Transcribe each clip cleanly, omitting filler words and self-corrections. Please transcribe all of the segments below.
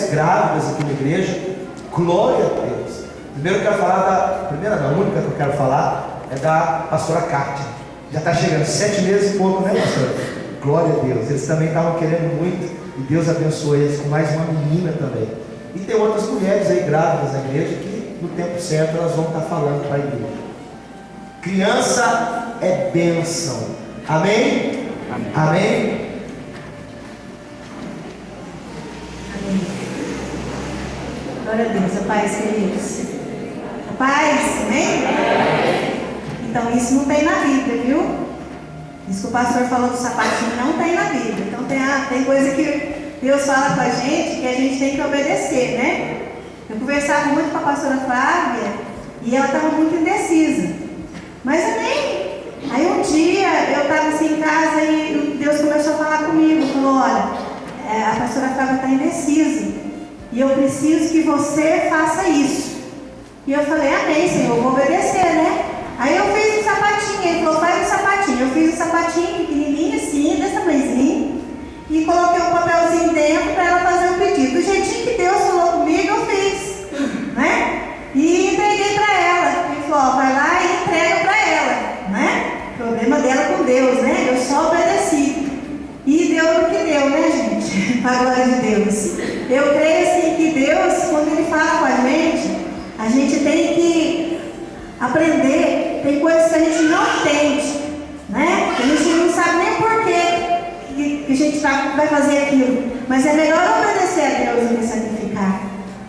mulheres grávidas aqui na igreja. Glória a Deus. Primeiro eu quero falar a única que eu quero falar é da pastora Kátia. Já está chegando 7 meses e pouco, né, pastor? Glória a Deus. Eles também estavam querendo muito e Deus abençoou eles com mais uma menina também. E tem outras mulheres aí grávidas na igreja que no tempo certo elas vão estar falando para a igreja. Criança é bênção. Amém? Amém? Amém? Glória a Deus, a paz, queridos. A paz, amém? Então isso não tem na Bíblia, viu? Isso que o pastor falou do sapatinho não tem na Bíblia. Então tem coisa que Deus fala com a gente que a gente tem que obedecer, né? Eu conversava muito com a pastora Flávia e ela estava muito indecisa. Mas amém. Aí um dia eu estava assim em casa e Deus começou a falar comigo. Falou, olha, a pastora Flávia está indecisa. E eu preciso que você faça isso. E eu falei, amém, Senhor, eu vou obedecer, né? Aí eu fiz um sapatinho. Ele falou, faz um sapatinho. Eu fiz um sapatinho pequenininho assim, desse tamanhozinho. E coloquei um papelzinho dentro para ela fazer o pedido. Do jeitinho que Deus falou comigo, eu fiz, né? E entreguei para ela. Ele falou, vai lá e entrega para ela, né? Problema dela com Deus, né? Eu só obedeci. E deu o que deu, né, gente? Para a glória de Deus. Eu creio assim que Deus, quando Ele fala com a gente tem que aprender. Tem coisas que a gente não entende, né? A gente não sabe nem por que a gente vai fazer aquilo. Mas é melhor obedecer a Deus do que sacrificar.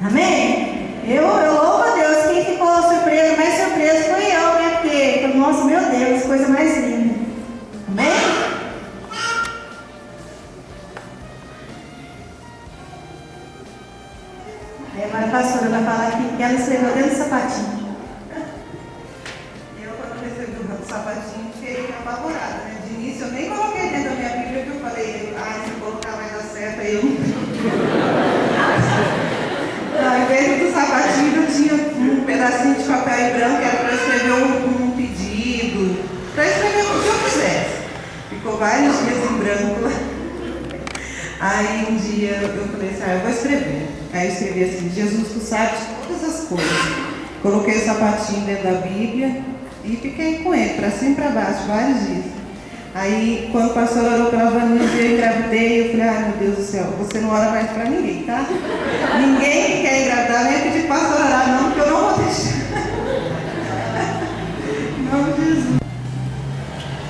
Amém? Eu louvo a Deus. Quem ficou surpreso, mais surpreso foi eu, né? Porque, nossa, meu Deus, coisa mais linda. Amém? Aí agora a pastora vai falar aqui que ela escreveu dentro do sapatinho. Eu, quando recebi o sapatinho, fiquei apavorada, né? De início, eu nem coloquei dentro da minha Bíblia, que eu falei, se colocar vai dar certo, aí eu não. Ao invés do sapatinho, eu tinha um pedacinho de papel em branco, que era para escrever um pedido, para escrever o que eu quisesse. Ficou vários dias em branco lá. Aí um dia eu falei assim, eu vou escrever. Aí eu escrevi assim, Jesus, tu sabes todas as coisas. Coloquei o sapatinho dentro da Bíblia e fiquei com ele, para cima e para baixo, vários dias. Aí, quando o pastor orou pela Vaninha, eu engravidei, eu falei, ai meu Deus do céu, você não ora mais para ninguém, tá? Ninguém que quer engravidar, nem pedir para o pastor orar não, porque eu não vou deixar. Em nome de Jesus.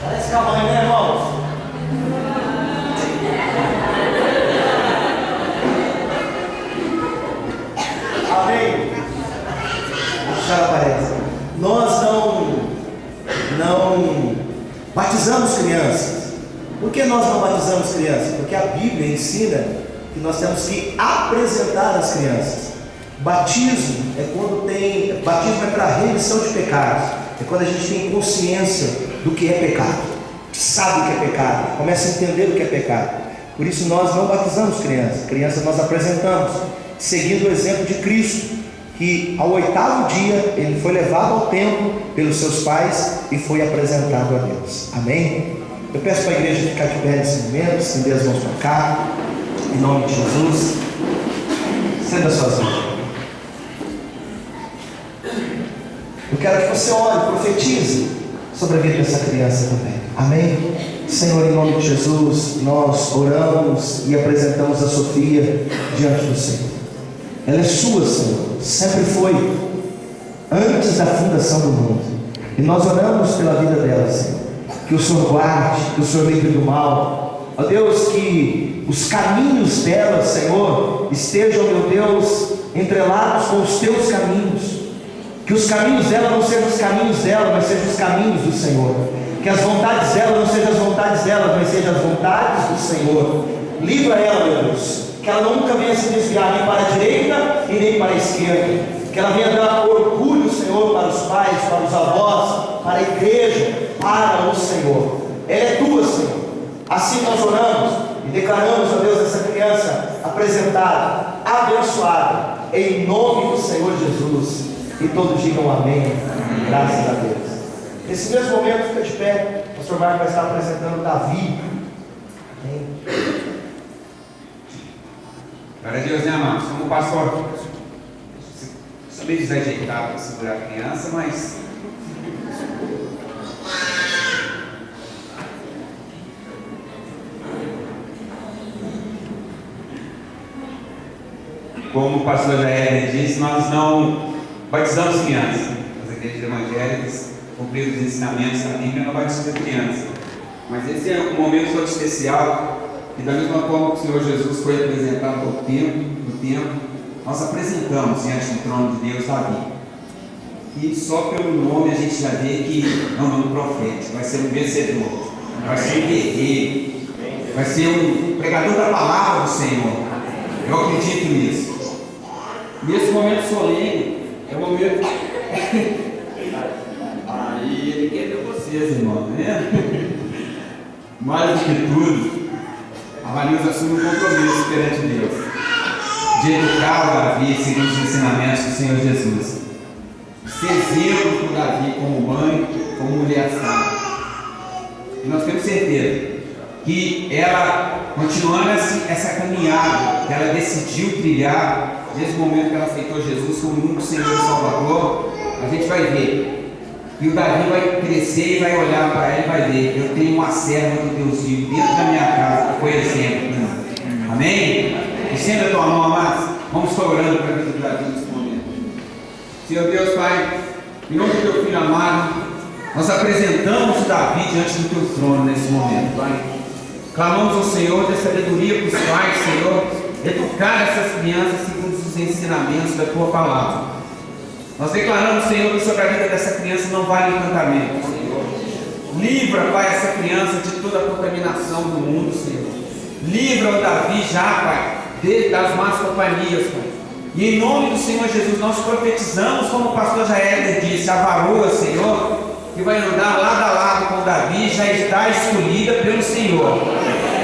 Parece calma aí, né, irmãos? Amém? Já aparece. Nós não batizamos crianças. Por que nós não batizamos crianças? Porque a Bíblia ensina que nós temos que apresentar as crianças. Batismo é para remissão de pecados. É quando a gente tem consciência do que é pecado, sabe o que é pecado, começa a entender o que é pecado. Por isso nós não batizamos crianças. Crianças nós apresentamos, seguindo o exemplo de Cristo, que ao 8º dia ele foi levado ao templo pelos seus pais e foi apresentado a Deus. Amém? Eu peço para a igreja ficar de pé nesse momento, estender as mãos para cá, em nome de Jesus. Estenda suas mãos. Eu quero que você ore, profetize sobre a vida dessa criança também. Amém? Senhor, em nome de Jesus, nós oramos e apresentamos a Sofia diante do Senhor. Ela é sua, Senhor, sempre foi, antes da fundação do mundo. E nós oramos pela vida dela, Senhor. Que o Senhor guarde, que o Senhor livre do mal. Ó Deus, que os caminhos dela, Senhor, estejam, meu Deus, entrelados com os teus caminhos. Que os caminhos dela não sejam os caminhos dela, mas sejam os caminhos do Senhor. Que as vontades dela não sejam as vontades dela, mas sejam as vontades do Senhor. Livra ela, meu Deus, que ela nunca venha se desviar nem para a direita e nem para a esquerda. Que ela venha dar orgulho, Senhor, para os pais, para os avós, para a igreja, para o Senhor. Ela é tua, Senhor. Assim nós oramos e declaramos, ó Deus, essa criança apresentada, abençoada, em nome do Senhor Jesus. E todos digam amém. Graças a Deus. Nesse mesmo momento, fica de pé. O pastor Marcos vai estar apresentando Davi. Amém. Glória a Deus, né, amados? Como o pastor, sou meio desajeitado para segurar a criança, mas como o pastor Jair disse, nós não batizamos crianças. As igrejas evangélicas cumpriram os ensinamentos da Bíblia, não batizam criança. Mas esse é um momento todo especial, e da mesma forma que o Senhor Jesus foi apresentado no tempo, nós apresentamos diante do trono de Deus Davi. E só pelo nome a gente já vê que é um nome profético, vai ser um vencedor, vai ser um guerreiro, vai ser um pregador da palavra do Senhor. Eu acredito nisso. Nesse momento solene, é o momento. Aí ele quer ver vocês, irmão, né? Mais do que tudo, a Vanilza assume um compromisso perante Deus de educar o Davi segundo os ensinamentos do Senhor Jesus. Ser exemplo para o Davi como mãe, como mulher sábia. E nós temos certeza que ela, continuando essa caminhada que ela decidiu trilhar, desde o momento que ela aceitou Jesus como único Senhor e Salvador, a gente vai ver. E o Davi vai crescer e vai olhar para ela e vai ver: eu tenho uma serva do Deus vivo dentro da minha casa, que foi exemplo. Amém? Estenda a tua mão, amados. Vamos estar orando para a vida do Davi nesse momento. Senhor Deus, Pai, em nome do teu filho amado, nós apresentamos o Davi diante do teu trono nesse momento, Pai. Clamamos ao Senhor de sabedoria para os pais, Senhor, educar essas crianças segundo os ensinamentos da tua palavra. Nós declaramos, Senhor, que sobre a vida dessa criança não vale encantamento, Senhor. Livra, Pai, essa criança de toda a contaminação do mundo, Senhor. Livra o Davi já, Pai, das más companhias, Pai. E em nome do Senhor Jesus, nós profetizamos, como o pastor Jair disse, a varoa, Senhor, que vai andar lado a lado com o Davi, já está escolhida pelo Senhor.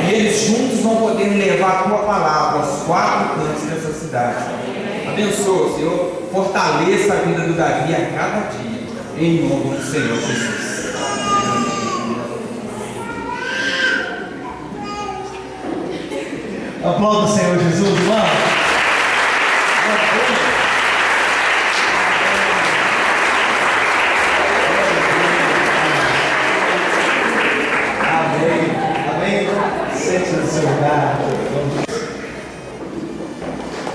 E eles juntos vão poder levar a tua palavra aos quatro cantos dessa cidade. Abençoa, Senhor, fortaleça a vida do Davi a cada dia, em nome do Senhor Jesus. Aplauda o Senhor Jesus, irmão. Amém. Sente no seu lugar.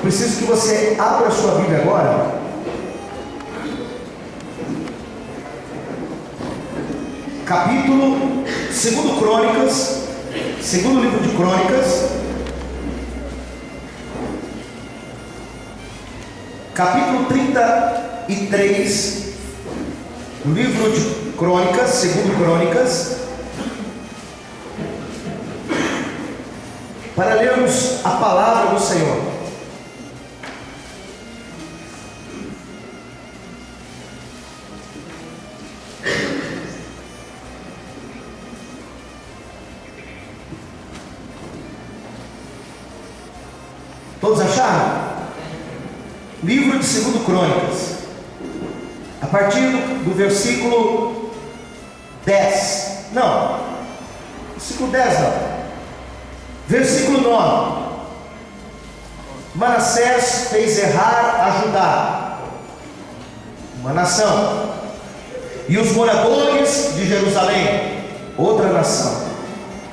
Preciso que você abra a sua Bíblia agora. Capítulo 2 Crônicas, segundo livro de Crônicas, capítulo 33, do livro de Crônicas, segundo Crônicas, para lermos a palavra do Senhor. Todos acharam? Livro de 2 Crônicas, a partir do versículo 10. Não, versículo 10 não. Versículo 9. Manassés fez errar a Judá, uma nação, e os moradores de Jerusalém, outra nação.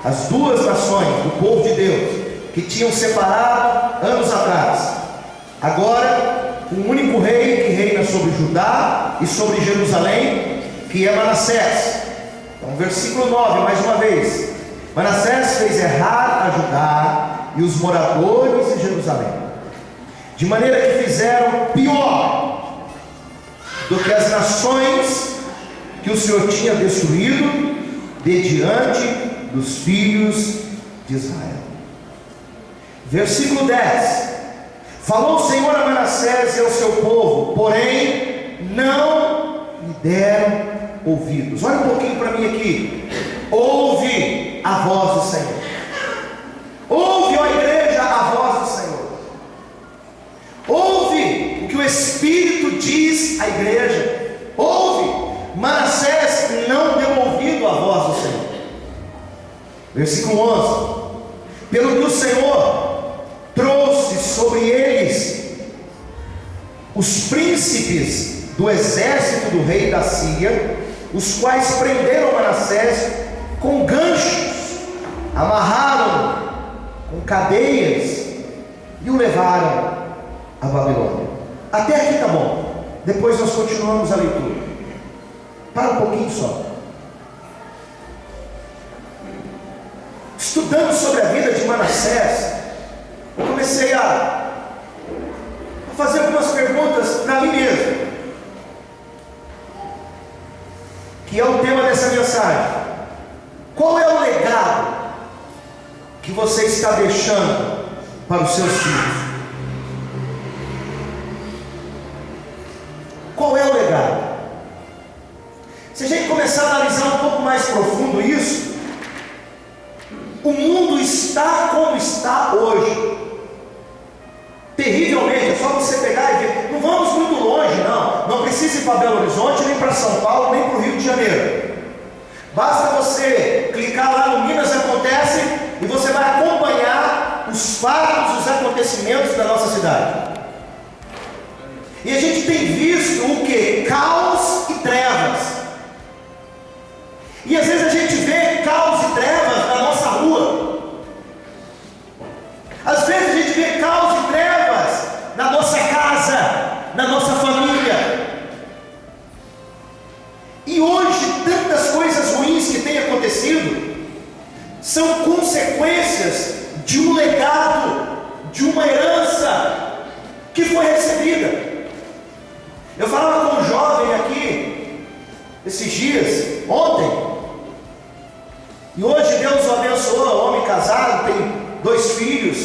As duas nações do povo de Deus, que tinham separado anos atrás. Agora, um único rei que reina sobre Judá e sobre Jerusalém, que é Manassés. Então, versículo 9, mais uma vez. Manassés fez errar a Judá e os moradores de Jerusalém, de maneira que fizeram pior do que as nações que o Senhor tinha destruído de diante dos filhos de Israel. Versículo 10. Falou o Senhor a Manassés e ao seu povo, porém não lhe deram ouvidos. Olha um pouquinho para mim aqui. Ouve a voz do Senhor. Ouve, ó igreja, a voz do Senhor. Ouve o que o Espírito diz à igreja. Ouve. Manassés não deu ouvido à voz do Senhor. Versículo 11. Pelo que o Senhor trouxe sobre eles os príncipes do exército do rei da Síria, os quais prenderam Manassés com ganchos, amarraram com cadeias e o levaram a Babilônia. Até aqui tá bom. Depois nós continuamos a leitura. Para um pouquinho só. Estudando sobre a vida de Manassés, eu comecei a fazer algumas perguntas para mim mesmo, que é o tema dessa mensagem. Qual é o legado que você está deixando para os seus filhos? Qual é o legado? Se a gente começar a analisar um pouco mais profundo isso, o mundo está como está hoje. Terrivelmente, é só você pegar e ver. Não vamos muito longe, não. Não precisa ir para Belo Horizonte, nem para São Paulo, nem para o Rio de Janeiro. Basta você clicar lá no Minas Acontece e você vai acompanhar os fatos, os acontecimentos da nossa cidade. E a gente tem visto o que? Caos e trevas. E às vezes a gente vê caos e trevas na nossa rua. Às vezes a gente vê caos e trevas na nossa casa, na nossa família. E hoje tantas coisas ruins que têm acontecido são consequências de um legado, de uma herança que foi recebida. Eu falava com um jovem aqui esses dias, ontem, e hoje Deus o abençoou, homem casado, tem 2 filhos,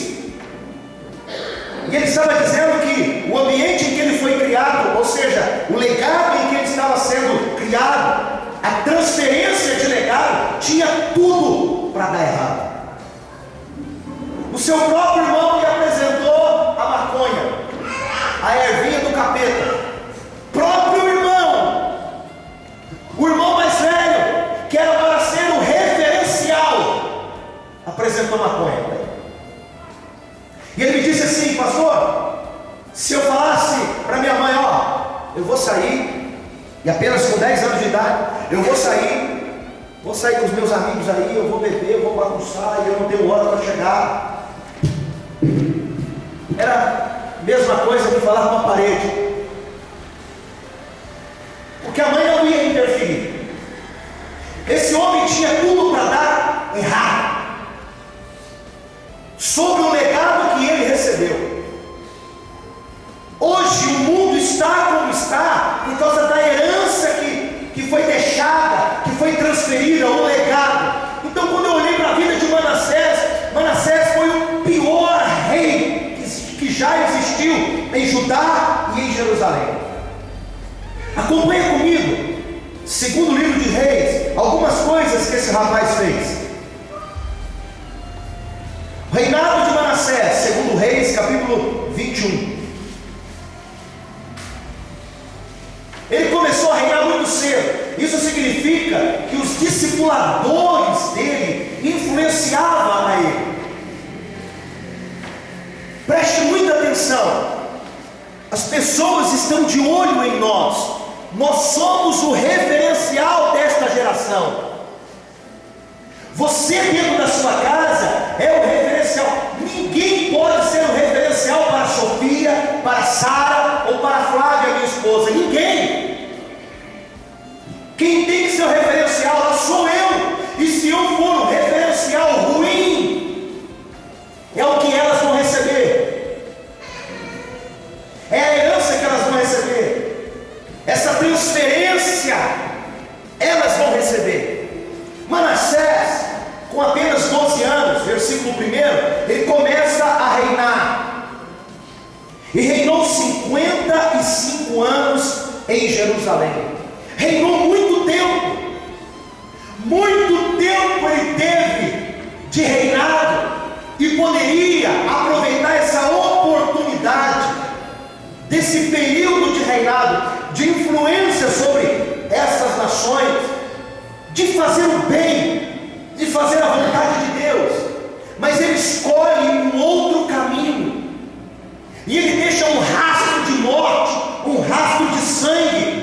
e ele estava dizendo que o ambiente em que ele foi criado, ou seja, o legado em que ele estava sendo criado, a transferência de legado, tinha tudo para dar errado. O seu próprio irmão lhe apresentou a maconha, a ervinha do capeta. Próprio irmão, o irmão mais velho, que era para ser o referencial, apresentou maconha. E ele me disse assim: pastor, se eu falasse para minha mãe, ó, eu vou sair, e apenas com 10 anos de idade, eu vou sair com os meus amigos aí, eu vou beber, eu vou bagunçar, e eu não tenho hora para chegar. Era a mesma coisa que falar com a parede. Porque a mãe não ia interferir. Esse homem tinha tudo para dar errado, sobre o legado que ele recebeu. Hoje o mundo está como está por causa da herança que foi deixada, que foi transferida, um legado. Então quando eu olhei para a vida de Manassés foi o pior rei que já existiu em Judá e em Jerusalém. Acompanha comigo, segundo livro de Reis, algumas coisas que esse rapaz fez. O reinado de Manassés, segundo Reis, capítulo 21. Ele começou a reinar muito cedo. Isso significa que os discipuladores dele influenciavam a ele. Preste muita atenção. As pessoas estão de olho em nós. Nós somos o referencial desta geração. Você dentro da sua casa é o referencial. Ninguém pode ser o referencial para a Sofia, para a Sara ou para a Flávia, minha esposa. Ninguém. Quem tem que ser o referencial lá sou eu. E se eu for um referencial ruim, é o que elas vão receber. É a herança que elas vão receber. Essa transferência elas vão receber. Manassés, com apenas 12 anos, versículo 1, ele começa a reinar. E reinou 55 anos em Jerusalém. Reinou muito tempo. Muito tempo ele teve de reinado. E poderia aproveitar essa oportunidade desse período de reinado, de influência sobre essas nações, de fazer o bem, de fazer a vontade de Deus. Mas ele escolhe um outro caminho. e ele deixa um rastro de morte, um rastro de sangue.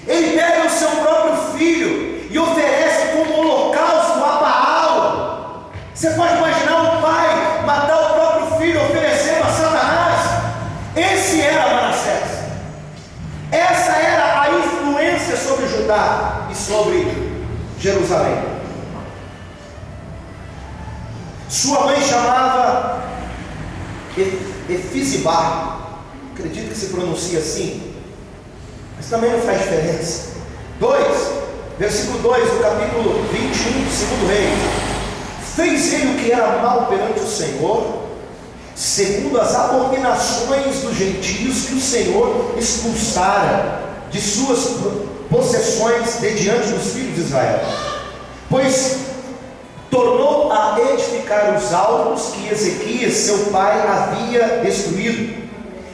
Ele pega o seu próprio filho e oferece como holocausto a Baal. Você pode imaginar um pai matar o próprio filho oferecendo a Satanás? Esse era Manassés. Essa era a influência sobre Judá e sobre Jerusalém. Sua mãe chamava Efizibá, acredito que se pronuncia assim, mas também não faz diferença. 2, versículo 2 do capítulo 21 do 2 Reis. Fez ele o que era mal perante o Senhor, segundo as abominações dos gentios que o Senhor expulsara de suas possessões de diante dos filhos de Israel. Pois tornou a edificar os altos que Ezequias, seu pai, havia destruído,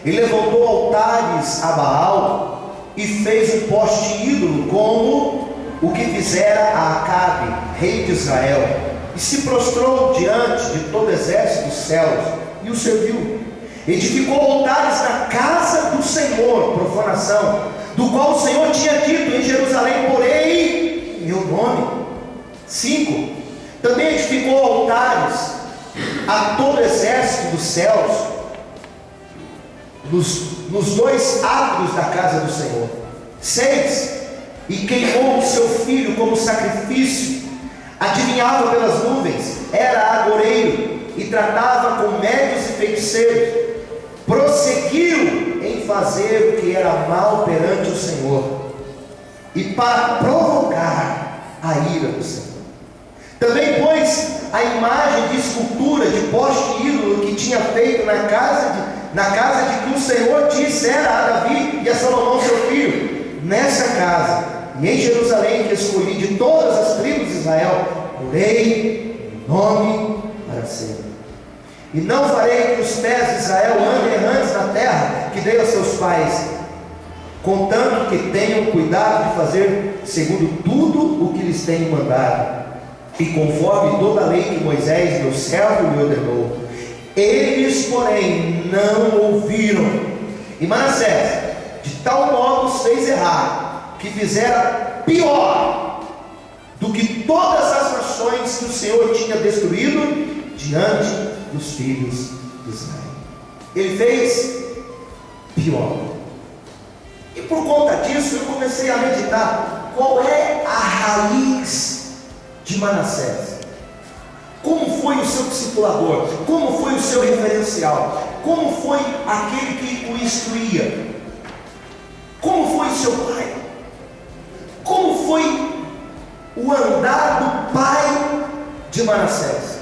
e levantou altares a Baal, e fez um poste ídolo, como o que fizera a Acabe, rei de Israel, e se prostrou diante de todo o exército dos céus, e o serviu. Edificou altares na casa do Senhor, profanação, do qual o Senhor tinha dito: em Jerusalém porei meu nome. 5. Também edificou altares a todo o exército dos céus, nos 2 átrios da casa do Senhor. 6. E queimou o seu filho como sacrifício, adivinhava pelas nuvens, era agoreiro, e tratava com médios e feiticeiros. Prosseguiu em fazer o que era mal perante o Senhor, e para provocar a ira do Senhor. Também pôs a imagem de escultura de poste ídolo que tinha feito na casa de que o Senhor dissera a Davi e a Salomão seu filho: nessa casa e em Jerusalém que escolhi de todas as tribos de Israel, porei o nome para sempre. E não farei que os pés de Israel andem errantes na terra que dei aos seus pais, contanto que tenham cuidado de fazer segundo tudo o que lhes tenho mandado, e conforme toda a lei que Moisés, meu servo, me ordenou. Eles, porém, não ouviram. E Manassés de tal modo os fez errar, que fizera pior do que todas as nações que o Senhor tinha destruído diante dos filhos de Israel. Ele fez pior. E por conta disso eu comecei a meditar qual é a raiz de Manassés. Como foi o seu discipulador? Como foi o seu referencial? Como foi aquele que o instruía? Como foi o seu pai? Como foi o andar do pai de Manassés?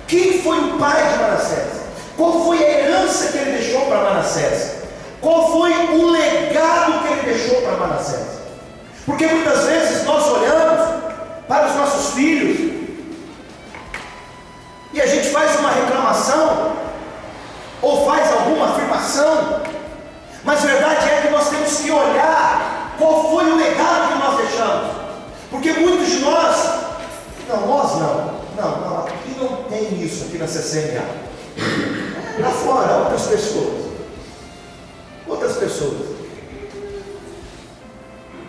Quem foi o pai de Manassés? Qual foi a herança que ele deixou para Manassés? Qual foi o legado que ele deixou para Manassés? Porque muitas vezes nós olhamos para os nossos filhos e a gente faz uma reclamação ou faz alguma afirmação, mas a verdade é que nós temos que olhar qual foi o legado que nós deixamos. Porque muitos de nós não, aqui não tem isso aqui na CCMA. Lá fora, outras pessoas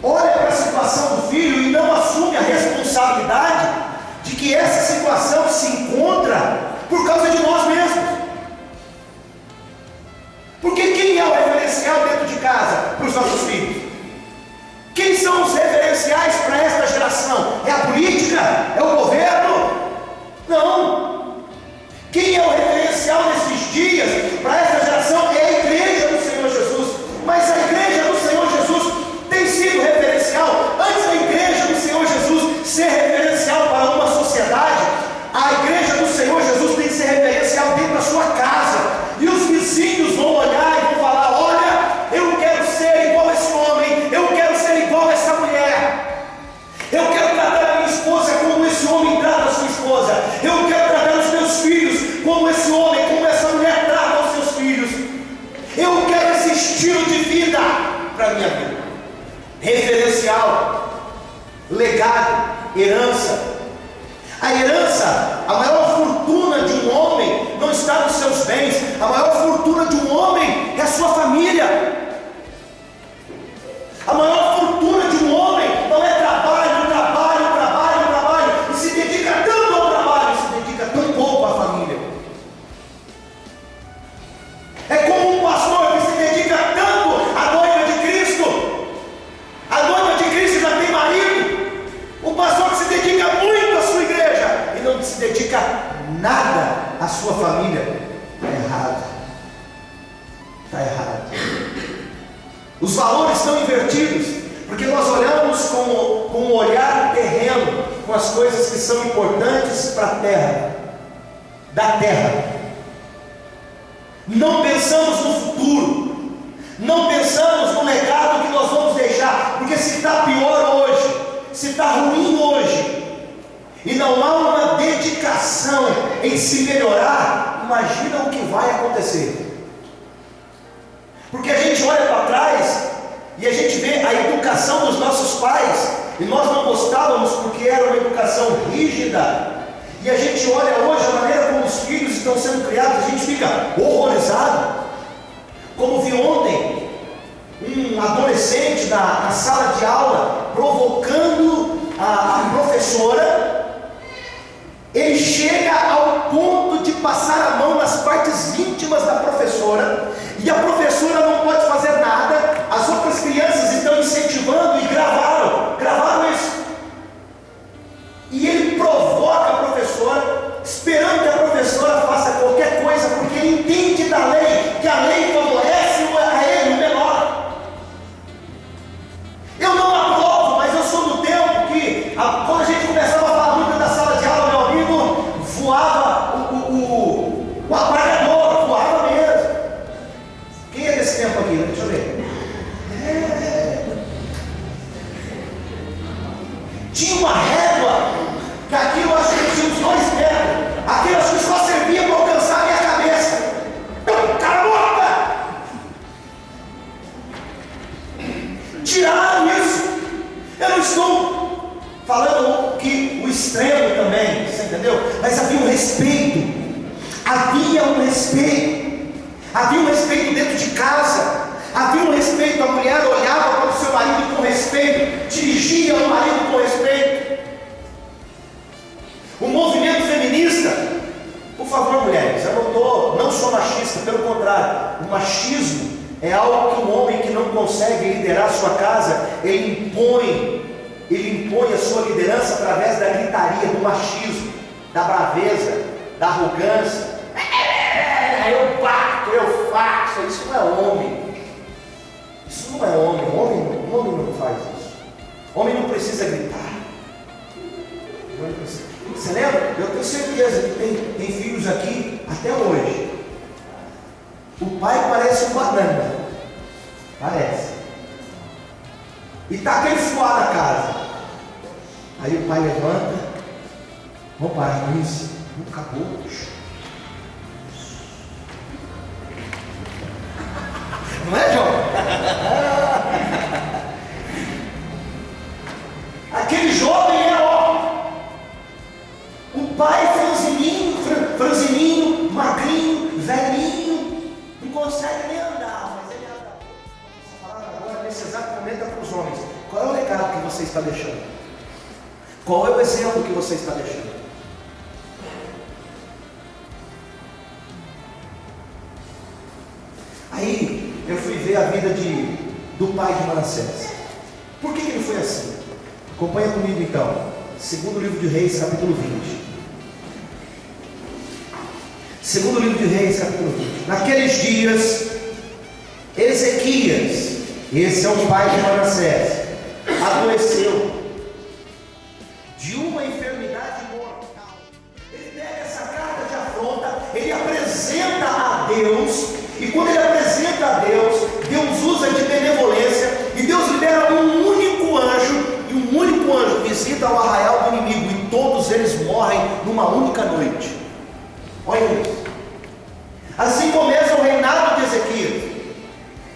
olha para a situação do filho e não assume a responsabilidade de que essa situação se encontra por causa de nós mesmos. Porque quem é o referencial dentro de casa para os nossos filhos? Quem são os referenciais para esta geração? É a política? É o governo? Não. Quem é o referencial nesses dias para esta geração? É a igreja do Senhor Jesus. Mas a igreja do Senhor Jesus tem sido referencial. Antes da igreja do Senhor Jesus ser referencial para uma sociedade, a igreja do Senhor Jesus tem que ser referencial dentro da sua casa. E os vizinhos vão olhar e vão falar: olha, eu quero ser igual a esse homem, eu quero ser igual a essa mulher, eu quero tratar a minha esposa como esse homem trata a sua esposa, eu quero tratar os meus filhos como esse homem, como essa mulher trata os seus filhos. Eu quero esse estilo de vida para a minha vida. Referencial, legado, herança. A herança, a maior fortuna de um homem não está desfrutar dos seus bens. A maior fortuna de um homem é a sua família. A maior fortuna de um homem não é trabalho, trabalho, trabalho, trabalho, e se dedica tanto ao trabalho, e se dedica tão pouco à família. É como um pastor que se dedica tanto à noiva de Cristo. A noiva de Cristo já tem marido. O pastor que se dedica muito à sua igreja e não se dedica nada à sua família. Está errado. Está errado. Os valores estão invertidos, porque nós olhamos com um olhar terreno, com as coisas que são importantes para a terra, da terra. Não pensamos no futuro, não pensamos no legado que nós vamos deixar, porque se está pior hoje, se está ruim hoje, e não há uma dedicação em se melhorar, imagina o que vai acontecer. Porque a gente olha para trás e a gente vê a educação dos nossos pais, e nós não gostávamos porque era uma educação rígida, e a gente olha hoje a maneira como os filhos estão sendo criados, a gente fica horrorizado. Como vi ontem um adolescente na sala de aula provocando a professora. Ele chega ao ponto de passar a mão nas partes íntimas da professora, e a professora não pode fazer nada. As outras crianças estão incentivando e gravaram isso. E ele provoca a professora, esperando que a professora faça qualquer coisa, porque ele entende da lei, que a lei favorece a ele, o menor. Eu não aprovo, mas eu sou do tempo que, quando a gente começava a falar muito da sala de aula, meu amigo, voava o aparelhador, voava mesmo. Quem é desse tempo aqui? Deixa eu ver. Tinha uma régua, que aquilo acho que tinha uns 2 metros, aquilo acho que só servia para alcançar a minha cabeça. Cara morta! Tiraram isso. Eu não estou falando que o extremo também, você entendeu? Mas havia um respeito. Havia um respeito dentro de casa, havia um respeito. A mulher olhava para o seu marido com respeito, dirigia o marido com respeito. O movimento feminista, por favor, mulheres, eu não sou machista, pelo contrário, o machismo é algo que um homem que não consegue liderar a sua casa, ele impõe a sua liderança através da gritaria, do machismo, da braveza, da arrogância. Eu bato, eu faço. Isso não é homem. Isso não é homem. Homem não faz isso. Homem não precisa gritar. Você lembra? Eu tenho certeza que tem filhos aqui até hoje. O pai parece um banana. Parece. E está aquele suado na casa. Aí o pai levanta. Vamos parar com isso. Não acabou. Não é, João? Aquele jovem era o pai franzininho, magrinho, velhinho, não consegue nem andar, mas ele anda. Essa palavra agora, nesse exato momento, é para os homens. Qual é o legado que você está deixando? Qual é o exemplo que você está deixando? Aí eu fui ver a vida do pai de Manassés. Por que ele foi assim? Acompanha comigo então. Segundo livro de Reis, capítulo 20. Segundo livro de Reis, capítulo 20. Naqueles dias, Ezequias, esse é o pai de Manassés, adoeceu de uma enfermidade mortal. Ele pega essa carta de afronta, ele apresenta a Deus, e quando ele apresenta a Deus, Deus usa de benevolência, e Deus libera um único anjo, e um único anjo visita o arraial do inimigo, e todos eles morrem numa única noite. Olha isso. Assim começa o reinado de Ezequias.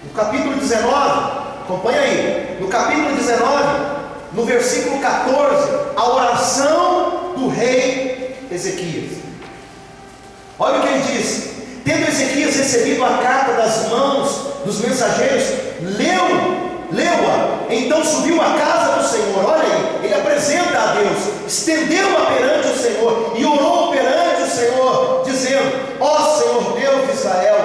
No capítulo 19, acompanha aí, no capítulo 19, no versículo 14, a oração do rei Ezequias. Olha o que ele diz: Tendo Ezequias recebido a carta das mãos dos mensageiros, leu-a, então subiu à casa do Senhor. Olha aí, ele apresenta a Deus, estendeu-a perante o Senhor e orou perante o Senhor, dizendo: ó Senhor Deus de Israel,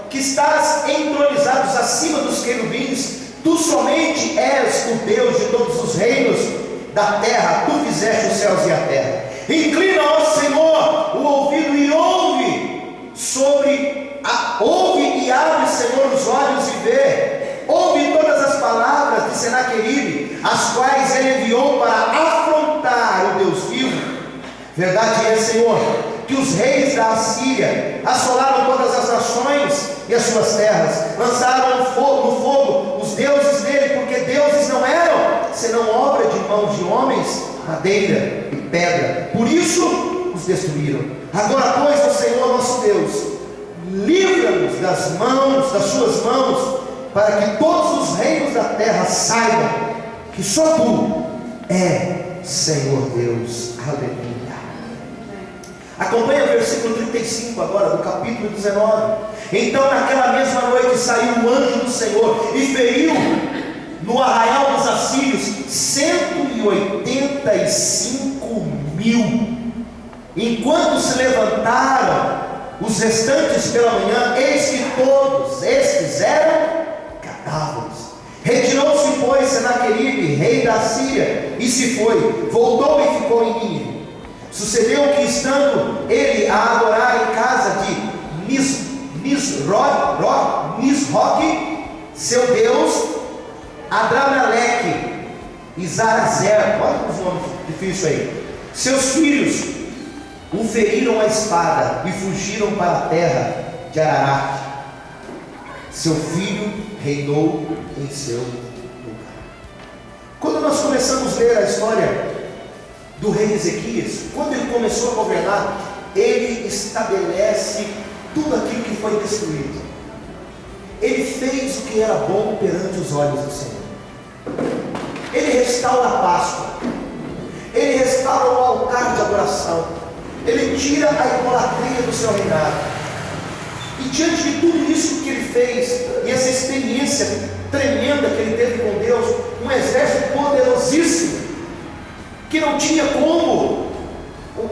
que estás entronizado acima dos querubins, tu somente és o Deus de todos os reinos da terra, tu fizeste os céus e a terra. Inclina, ó Senhor, o ouvido e ouve e abre, Senhor, os olhos e vê. Ouve todas as palavras de Senaqueribe, as quais ele enviou para afrontar o Deus vivo. Verdade é, Senhor, que os reis da Assíria assolaram todas as nações e as suas terras, lançaram no fogo os deuses dele, porque deuses não eram senão obra de mãos de homens, madeira e pedra. Por isso os destruíram. Agora, pois, ó Senhor nosso Deus, livra-nos das suas mãos, para que todos os reinos da terra saibam que só tu é Senhor Deus. Aleluia. Acompanha o versículo 35 agora, do capítulo 19. Então naquela mesma noite saiu o anjo do Senhor e feriu no arraial dos assírios 185.000. Enquanto se levantaram os restantes pela manhã, eis que todos estes eram cadáveres. Retirou-se, pois, Senaqueribe, rei da Síria, e se foi, voltou e ficou em Nínive. Sucedeu que, estando ele a adorar em casa de Nisroque, seu deus, Adrameleque e Zarazer, olha os nomes difíceis aí, seus filhos o feriram a espada e fugiram para a terra de Ararat. Seu filho reinou em seu lugar. Quando nós começamos a ler a história do rei Ezequias, quando ele começou a governar, ele estabelece tudo aquilo que foi destruído. Ele fez o que era bom perante os olhos do Senhor. Ele restaura a Páscoa, ele restaura o altar de adoração, ele tira a idolatria do seu reinado. E diante de tudo isso que ele fez, e essa experiência tremenda que ele teve com Deus, um exército poderosíssimo, que não tinha como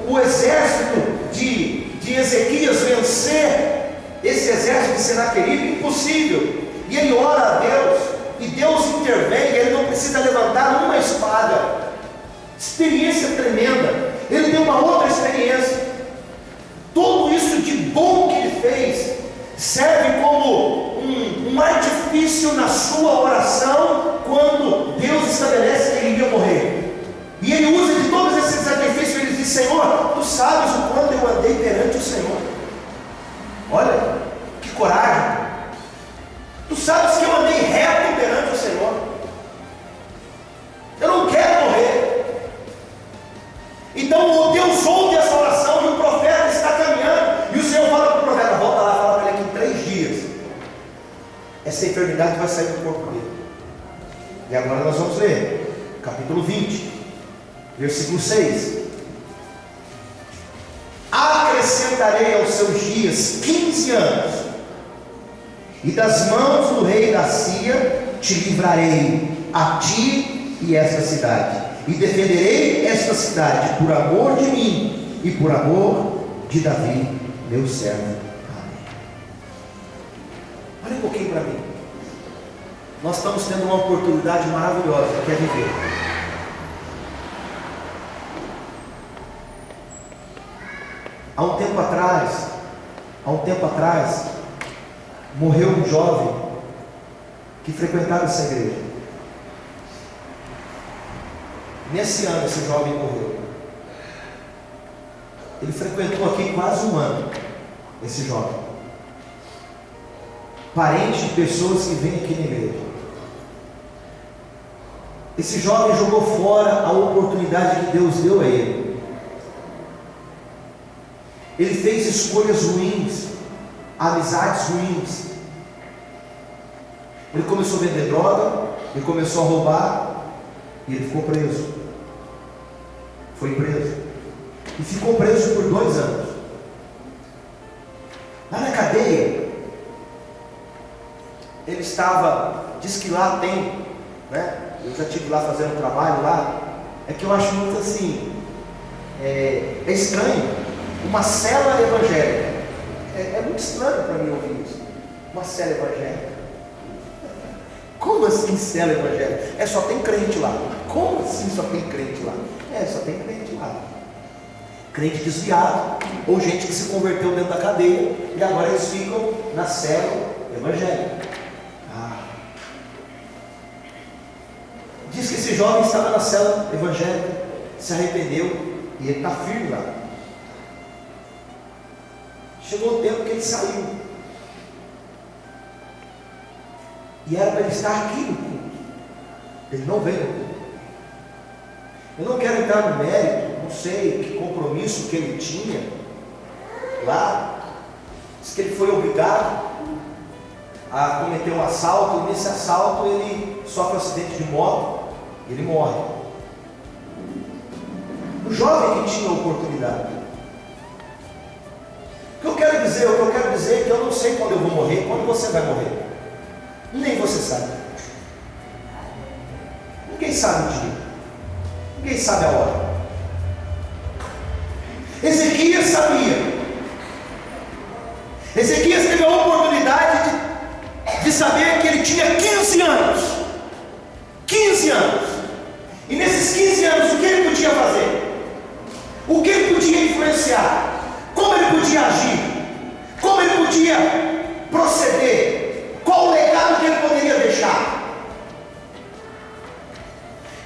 o exército de Ezequias vencer esse exército de Senaqueribe, impossível. E ele ora a Deus, e Deus intervém, e ele não precisa levantar uma espada. Experiência tremenda. Ele tem uma outra experiência. Tudo isso de bom que ele fez serve como um artifício na sua oração, quando Deus estabelece que ele iria morrer. E ele usa de todos esses artifícios. Ele diz: Senhor, tu sabes o quanto eu andei perante o Senhor. Olha que coragem. Tu sabes que eu andei reto perante o Senhor. Eu não quero morrer. Então Deus ouve essa oração, e o profeta está caminhando, e o Senhor fala para o profeta: volta lá, fala para ele que em 3 dias essa enfermidade vai sair do corpo dele. E agora nós vamos ler capítulo 20, versículo 6. Acrescentarei aos seus dias 15 anos, e das mãos do rei da Síria te livrarei, a ti e esta cidade, e defenderei esta cidade por amor de mim e por amor de Davi, meu servo. Amém. Olha um pouquinho para mim. Nós estamos tendo uma oportunidade maravilhosa, que é viver. Há um tempo atrás, morreu um jovem que frequentava essa igreja. Nesse ano, esse jovem morreu. Ele frequentou aqui quase um ano, esse jovem. Parente de pessoas que vêm aqui na igreja. Esse jovem jogou fora a oportunidade que Deus deu a ele. Ele fez escolhas ruins, amizades ruins. Ele começou a vender droga, ele começou a roubar, e ele ficou preso. Foi preso. E ficou preso por 2 anos. Lá na cadeia, ele estava, diz que lá tem, né? Eu já estive lá fazendo um trabalho lá, é que eu acho muito assim, é estranho, uma cela evangélica, é muito estranho para mim ouvir isso, uma cela evangélica. Como assim cela evangélica? Só tem crente lá. Como assim só tem crente lá? Só tem crente lá. Crente desviado, ou gente que se converteu dentro da cadeia, e agora eles ficam na cela evangélica. Diz que esse jovem estava na cela evangélica, se arrependeu, e ele está firme lá. Chegou o tempo que ele saiu, e era para ele estar aqui no culto. Ele não veio no culto. Eu não quero entrar no mérito, não sei que compromisso que ele tinha lá. Diz que ele foi obrigado a cometer um assalto, e nesse assalto ele sofre um acidente de moto, e ele morre. O jovem que tinha a oportunidade. O que eu quero dizer é que eu não sei quando eu vou morrer, quando você vai morrer. Nem você sabe. Ninguém sabe o dia. Ninguém sabe a hora. Ezequias sabia. Ezequias teve a oportunidade de saber que ele tinha 15 anos. 15 anos. E nesses 15 anos, o que ele podia fazer? O que ele podia influenciar? Como ele podia agir? Como ele podia proceder? Qual o legado que ele poderia deixar?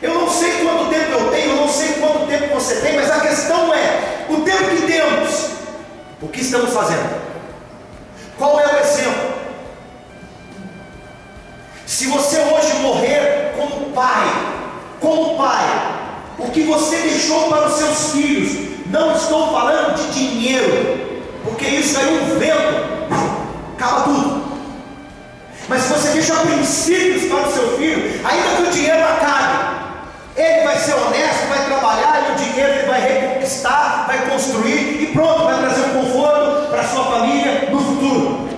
Eu não sei quanto tempo eu tenho, eu não sei quanto tempo você tem, mas a questão é, o tempo que temos, o que estamos fazendo? Qual é o exemplo? Se você hoje morrer como pai, o que você deixou para os seus filhos, não estou falando de dinheiro, porque isso aí é um vento, acaba tudo. Mas se você deixa princípios para o seu filho, ainda que o dinheiro acabe, ele vai ser honesto, vai trabalhar, e o dinheiro ele vai reconquistar, vai construir, e pronto, vai trazer um conforto para a sua família no futuro.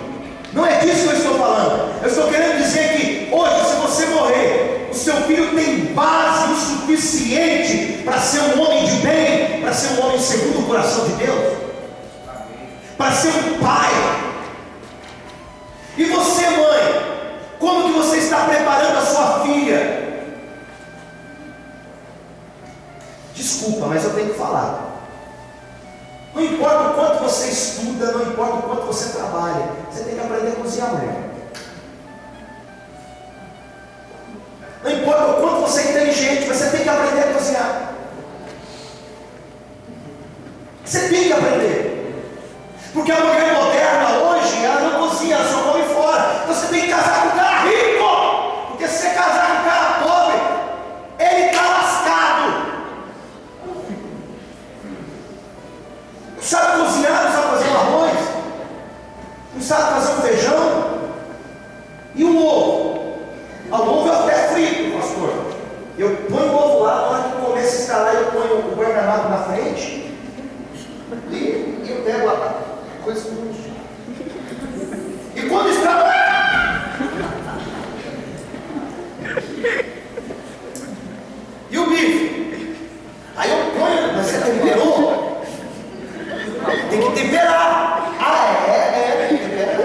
Não é disso que eu estou falando. Eu estou querendo dizer que hoje, se você morrer, o seu filho tem base o suficiente para ser um homem de bem, para ser um homem segundo o coração de Deus, para ser um pai. E você, mãe, como que você está preparando a sua filha? Desculpa, mas eu tenho que falar. Não importa o quanto você estuda, não importa o quanto você trabalha, você tem que aprender a cozinhar, mulher. Não importa o quanto você é inteligente, você tem que aprender a cozinhar. Você tem que aprender. Porque a mulher moderna hoje, ela não cozinha, ela só come fora. Então você tem que casar com um cara rico. Porque se você casar com um cara pobre, ele está lascado. Não sabe cozinhar, não sabe fazer um arroz, não sabe fazer um feijão. E um ovo? O ovo é até frito, pastor. Eu ponho o ovo lá, na hora que começa a instalar, eu ponho o guardanapo na frente e eu pego a coisa tudo. E quando está... E o bife? Aí eu ponho, mas você temperou? Tem que temperar. Tem que temperar.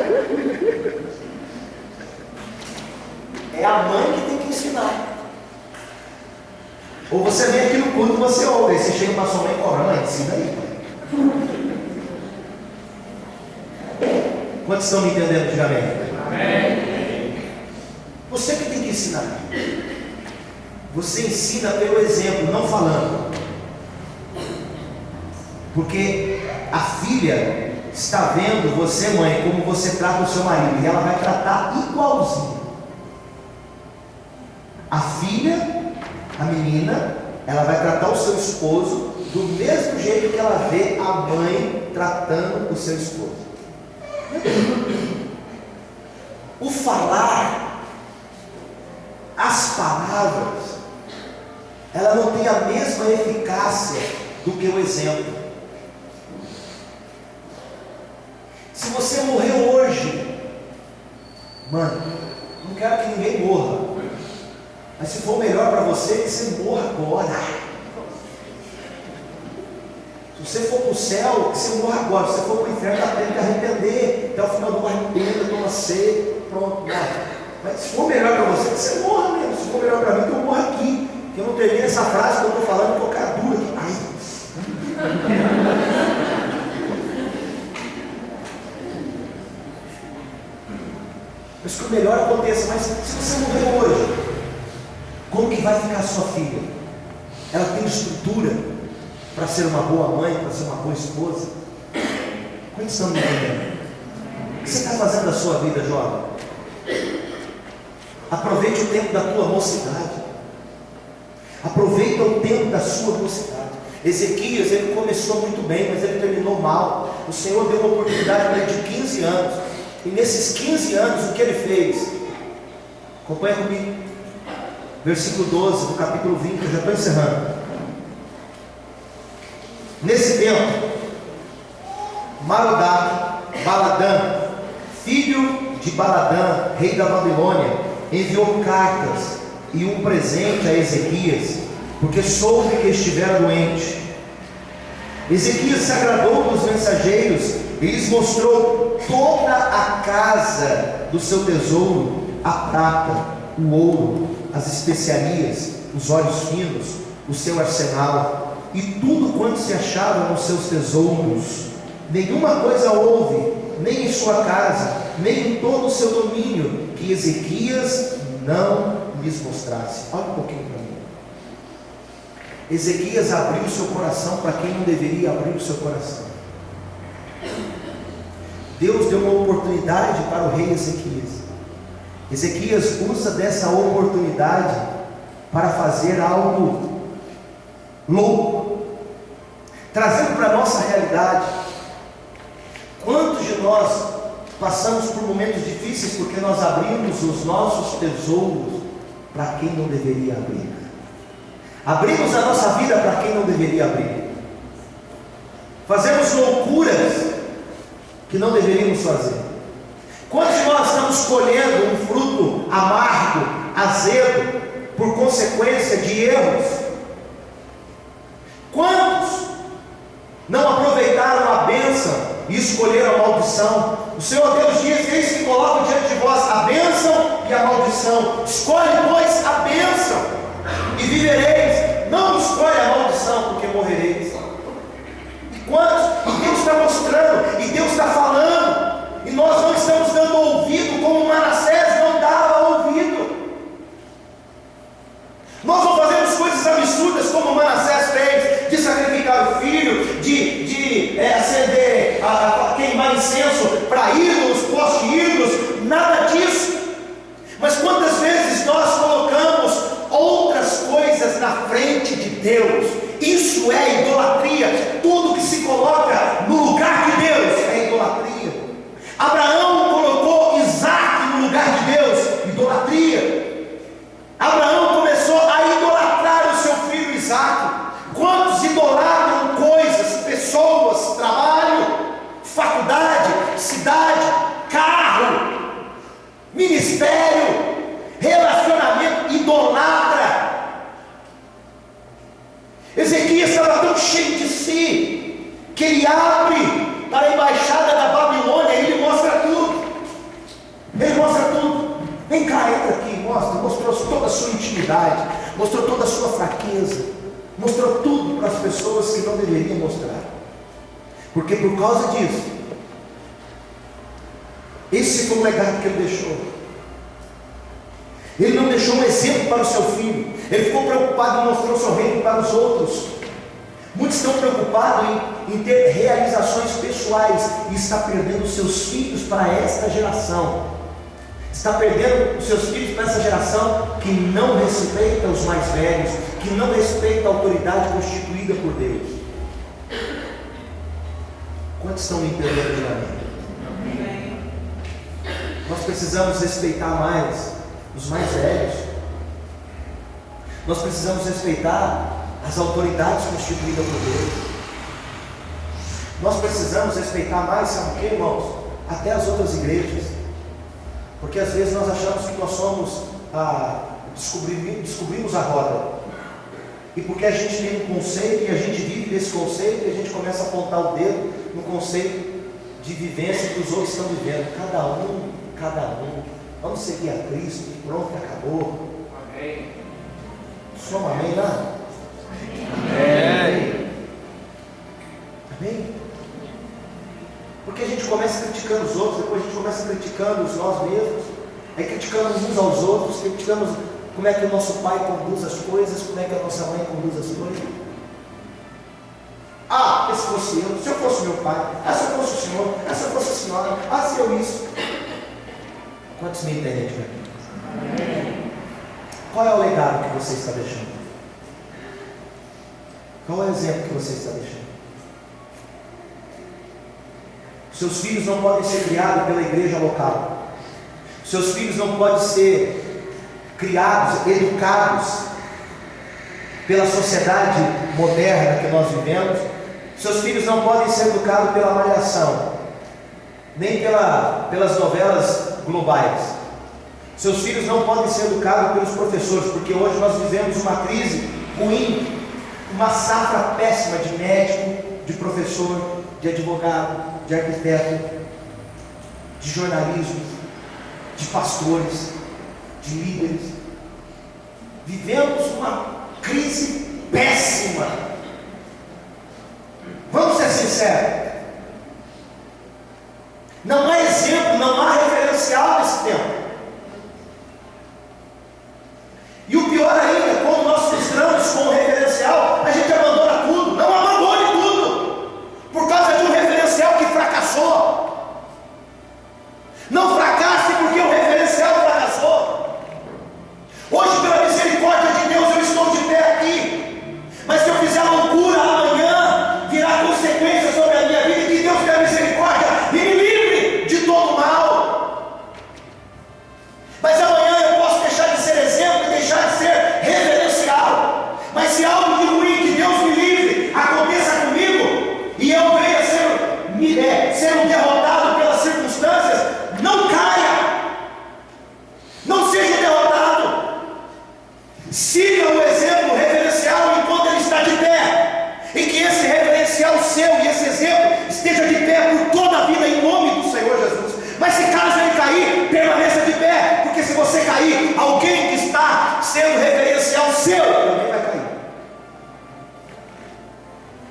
É a mãe que tem que ensinar. Ou você vem aqui no culto e você ouve, aí você chega para sua mãe e cobra, mãe, ensina aí, mãe. Quantos estão me entendendo? Diga amém. Você que tem que ensinar. Você ensina pelo exemplo, não falando. Porque a filha está vendo você, mãe, como você trata o seu marido, e ela vai tratar igualzinho. A filha, a menina, ela vai tratar o seu esposo do mesmo jeito que ela vê a mãe tratando o seu esposo. O falar, as palavras, ela não tem a mesma eficácia do que o exemplo. Se você morreu hoje, mano, não quero que ninguém morra, mas se for melhor para você, que você morra agora. Se você for para o céu, que você morra agora. Se você for para o inferno, dá tempo de arrepender. Até o final do arrependa, toma ceia, pronto, morre. Mas se for melhor para você, que você morra mesmo. Se for melhor para mim, que eu morra aqui. Que eu não termine essa frase que eu estou falando, que eu cara dura aqui. Ai. Mas que o melhor aconteça. Mas se você morrer hoje, como que vai ficar a sua filha? Ela tem estrutura para ser uma boa mãe, para ser uma boa esposa? Quantos estão me entendendo? O que você está fazendo da sua vida, jovem? Aproveite o tempo da tua mocidade. Aproveita o tempo da sua mocidade. Ezequias, ele começou muito bem, mas ele terminou mal. O Senhor deu uma oportunidade para ele de 15 anos. E nesses 15 anos, o que ele fez? Acompanha comigo. Versículo 12 do capítulo 20, eu já estou encerrando. Nesse tempo, Baladã, filho de Baladã, rei da Babilônia, enviou cartas e um presente a Ezequias, porque soube que estivera doente. Ezequias se agradou dos mensageiros e lhes mostrou toda a casa do seu tesouro, a prata, o ouro, as especiarias, os óleos finos, o seu arsenal e tudo quanto se achava nos seus tesouros. Nenhuma coisa houve, nem em sua casa, nem em todo o seu domínio, que Ezequias não lhes mostrasse. Olha um pouquinho para mim. Ezequias abriu o seu coração para quem não deveria abrir o seu coração. Deus deu uma oportunidade para o rei Ezequias. Ezequias usa dessa oportunidade para fazer algo louco, trazendo para a nossa realidade. Quantos de nós passamos por momentos difíceis porque nós abrimos os nossos tesouros para quem não deveria abrir? Abrimos a nossa vida para quem não deveria abrir. Fazemos loucuras que não deveríamos fazer. Quantos de nós estamos colhendo um fruto amargo, azedo, por consequência de erros? Quantos não aproveitaram a bênção e escolheram a maldição? O Senhor Deus diz: eis que coloco diante de vós a bênção e a maldição. Escolhe, pois, a bênção e vivereis. Não escolhe a maldição, porque morrereis. E quantos? E Deus está mostrando, e Deus está falando, e nós não estamos dando ouvido como Manassés não dava ouvido. Nós não fazemos coisas absurdas como Manassés fez, de sacrificar o filho, de acender, queimar incenso para ídolos, poste ídolos, nada disso. Mas quantas vezes nós colocamos outras coisas na frente de Deus? Isso é idolatria. Tudo que se coloca no lugar de Deus é idolatria. Abraão colocou Isaac no lugar de Deus, idolatria. Abraão começou a idolatrar o seu filho Isaac. Quantos idolatram coisas, pessoas, trabalho, faculdade, cidade, carro, ministério, relacionamento? Idolatra. Ezequias estava tão cheio de si que ele abre para a embaixada da Babilônia e ele mostra tudo. Ele mostra tudo. Vem cá, entra aqui, mostra. Mostrou toda a sua intimidade, mostrou toda a sua fraqueza, mostrou tudo para as pessoas que não deveriam mostrar. Porque por causa disso, esse foi o legado que ele deixou. Ele não deixou um exemplo para o seu filho. Ele ficou preocupado em mostrar o seu reino para os outros. Muitos estão preocupados em ter realizações pessoais e está perdendo os seus filhos para esta geração. Está perdendo os seus filhos para essa geração que não respeita os mais velhos, que não respeita a autoridade constituída por Deus. Quantos estão me entendendo, Amém? Nós precisamos respeitar mais os mais velhos. Nós precisamos respeitar as autoridades constituídas por Deus. Nós precisamos respeitar mais, sabe o que, irmãos? até as outras igrejas, porque às vezes nós achamos que nós somos, descobrimos a roda, e porque a gente tem um conceito e a gente vive desse conceito, e a gente começa a apontar o dedo no conceito de vivência que os outros estão vivendo. Cada um, vamos seguir a Cristo, e pronto, acabou. Amém. Só um amém lá? Amém. Amém? Porque a gente começa criticando os outros, depois a gente começa criticando nós mesmos, aí criticamos uns aos outros, criticamos como é que o nosso pai conduz as coisas, como é que a nossa mãe conduz as coisas. Se fosse eu, se eu fosse meu pai, se eu fosse o senhor, se eu fosse a senhora, se eu isso. Quantos me entendem, gente? Qual é o legado que você está deixando? Qual é o exemplo que você está deixando? Seus filhos não podem ser criados pela igreja local. Seus filhos não podem ser criados, educados pela sociedade moderna que nós vivemos. Seus filhos não podem ser educados pela malhação, nem pelas novelas globais. Seus filhos não podem ser educados pelos professores, porque hoje nós vivemos uma crise ruim, uma safra péssima de médico, de professor, de advogado, de arquiteto, de jornalismo, de pastores, de líderes. Vivemos uma crise péssima. Vamos ser sinceros. Não há exemplo, não há referencial nesse tempo. E o pior ainda, quando nós frustramos com o referencial, a gente abandona tudo. Não abandone tudo por causa de um referencial que fracassou. Não fracasse porque o referencial fracassou. Hoje, pela misericórdia de Deus, eu estou de pé aqui. Mas se eu fizer loucura amanhã, virá consequências sobre a minha vida, e que Deus tenha misericórdia e me livre de todo mal. Mas amanhã eu posso deixar de ser exemplo e deixar de ser referencial. Mas se algo de ruim, que Deus me livre, aconteça comigo, e eu venha ser um derrotado pelas circunstâncias, não caia, não seja derrotado. Siga o exemplo referencial enquanto ele está de pé, e que esse referencial seu e esse exemplo esteja de pé por toda a vida, em nome do Senhor Jesus. Mas se caso ele cair, permaneça de pé, porque se você cair, alguém que está sendo referencial seu também vai cair.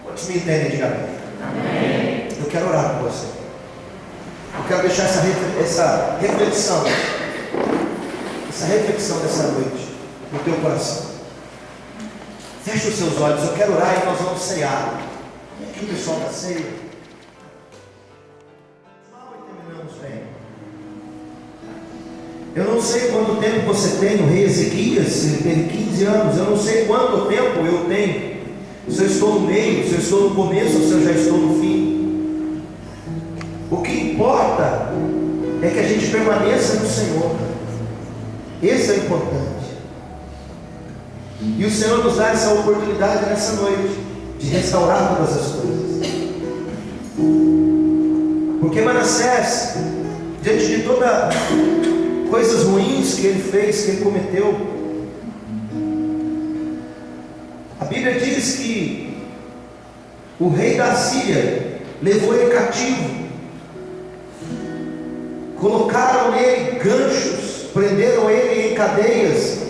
Quantos me entendem? Diga amém. Amém. Eu quero orar por você. Eu quero deixar essa reflexão dessa noite no teu coração. Feche os seus olhos, eu quero orar e nós vamos ceiar. E aqui o pessoal da ceia. Terminamos bem. Eu não sei quanto tempo você tem no rei Ezequias, ele teve 15 anos, eu não sei quanto tempo eu tenho. Se eu estou no meio, se eu estou no começo, ou se eu já estou no fim. O que importa é que a gente permaneça no Senhor. Esse é o importante. E o Senhor nos dá essa oportunidade nessa noite de restaurar todas as coisas. Porque Manassés, diante de todas coisas ruins que ele fez, que ele cometeu, a Bíblia diz que o rei da Síria levou ele cativo, colocaram nele ganchos, prenderam ele em cadeias,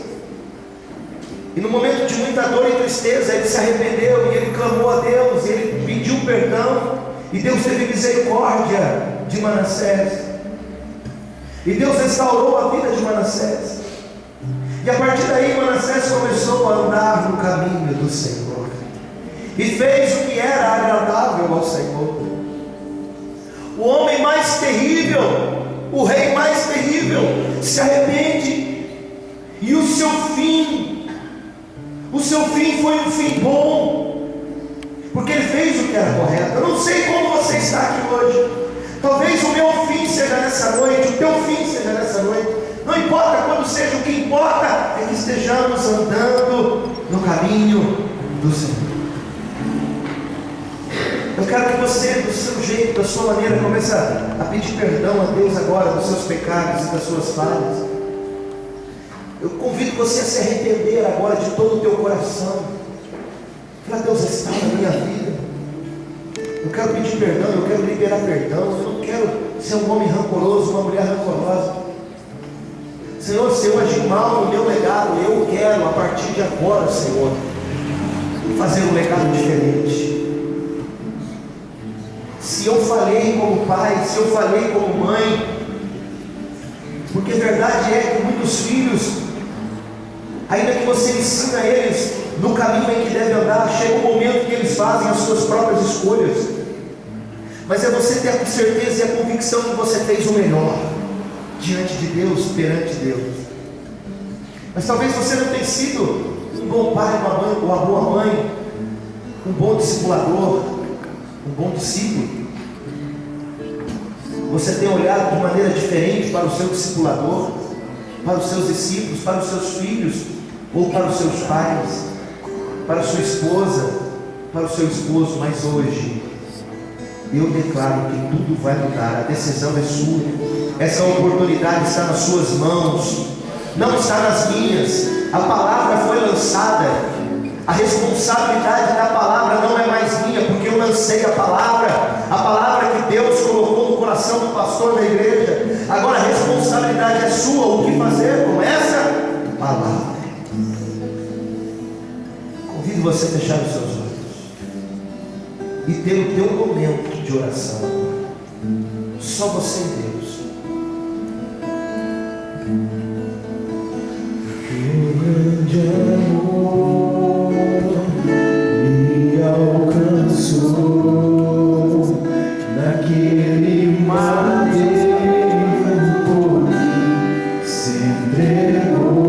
e no momento de muita dor e tristeza ele se arrependeu e ele clamou a Deus, e ele pediu perdão, e Deus teve misericórdia de Manassés, e Deus restaurou a vida de Manassés. E a partir daí Manassés começou a andar no caminho do Senhor, e fez o que era agradável ao Senhor. O homem mais terrível, o rei mais terrível, se arrepende, e o seu fim foi um fim bom, porque ele fez o que era correto. Eu não sei como você está aqui hoje. Talvez o meu fim seja nessa noite, o teu fim seja nessa noite. Não importa quando seja, o que importa é que estejamos andando no caminho do Senhor. Eu quero que você, do seu jeito, da sua maneira, comece a pedir perdão a Deus agora dos seus pecados e das suas falhas. Eu convido você a se arrepender agora de todo o teu coração. Fala, Deus, restaura a minha vida. Eu quero pedir perdão, eu quero liberar perdão. Eu não quero ser um homem rancoroso, uma mulher rancorosa. Senhor, se eu agir mal no meu legado, eu quero, a partir de agora, Senhor, fazer um legado diferente. Se eu falei como pai, se eu falei como mãe, porque a verdade é que muitos filhos, ainda que você ensina eles no caminho em que devem andar, chega um momento que eles fazem as suas próprias escolhas, mas é você ter a certeza e a convicção que você fez o melhor diante de Deus, perante Deus. Mas talvez você não tenha sido um bom pai, uma mãe, ou uma boa mãe, um bom discipulador, um bom discípulo. Você tem olhado de maneira diferente para o seu discipulador, para os seus discípulos, para os seus filhos, ou para os seus pais, para a sua esposa, para o seu esposo. Mas hoje eu declaro que tudo vai mudar. A decisão é sua. Essa oportunidade está nas suas mãos, não está nas minhas. A palavra foi lançada. A responsabilidade da palavra não é mais minha, porque eu lancei a palavra que Deus colocou no coração do pastor da igreja. Agora a responsabilidade é sua. O que fazer com essa palavra? Convido você a fechar os seus olhos e ter o teu momento de oração. Só você e Deus. Teu grande amor me alcançou naquele madeiro, por mim se entregou.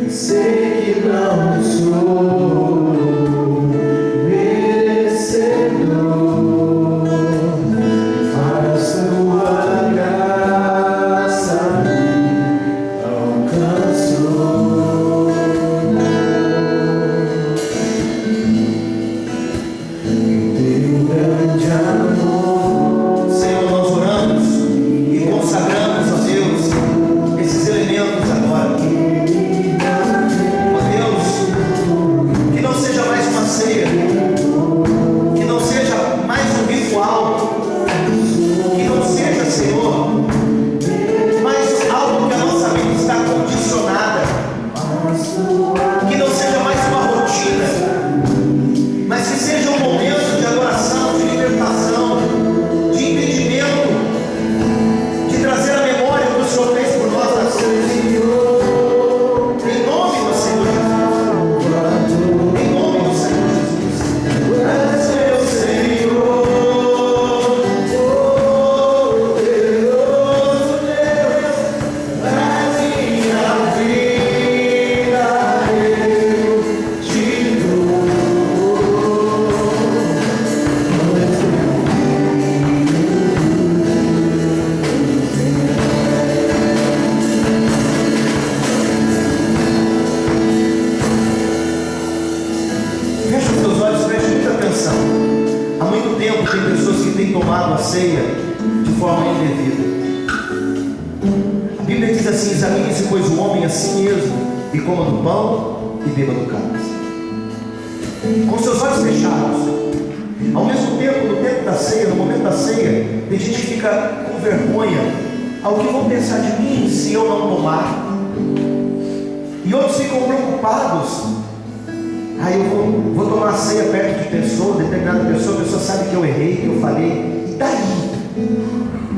Sei que não sou merecedor, mas tua graça me alcançou. Teu grande amor, Senhor, nós oramos e consagramos a Deus esses elementos agora. Ó Deus, que não seja mais uma ceia, que não seja mais um ritual, que não seja, Senhor, mais algo que a nossa vida está condicionada, que não seja mais uma rotina, mas que seja um momento de adoração, de libertação, de entendimento, de trazer a memória do que o Senhor fez por nós na cruz. Em nome do Senhor Jesus. Em nome do Senhor Jesus. És meu Senhor, poderoso Deus, traz minha vida, eu te dou. Feche os seus olhos, preste muita atenção. Há muito tempo tem pessoas que têm tomado a ceia de forma indevida. A Bíblia diz assim: examine-se, pois, o homem a si mesmo, e coma do pão e beba do cálice. Com seus olhos fechados. Ao mesmo tempo, no tempo da ceia, no momento da ceia, tem gente que fica com vergonha. Ao que vão pensar de mim se eu não tomar? E outros ficam preocupados. Aí eu vou tomar a ceia perto de pessoa, determinada pessoa, a pessoa sabe que eu errei, que eu falei. E daí?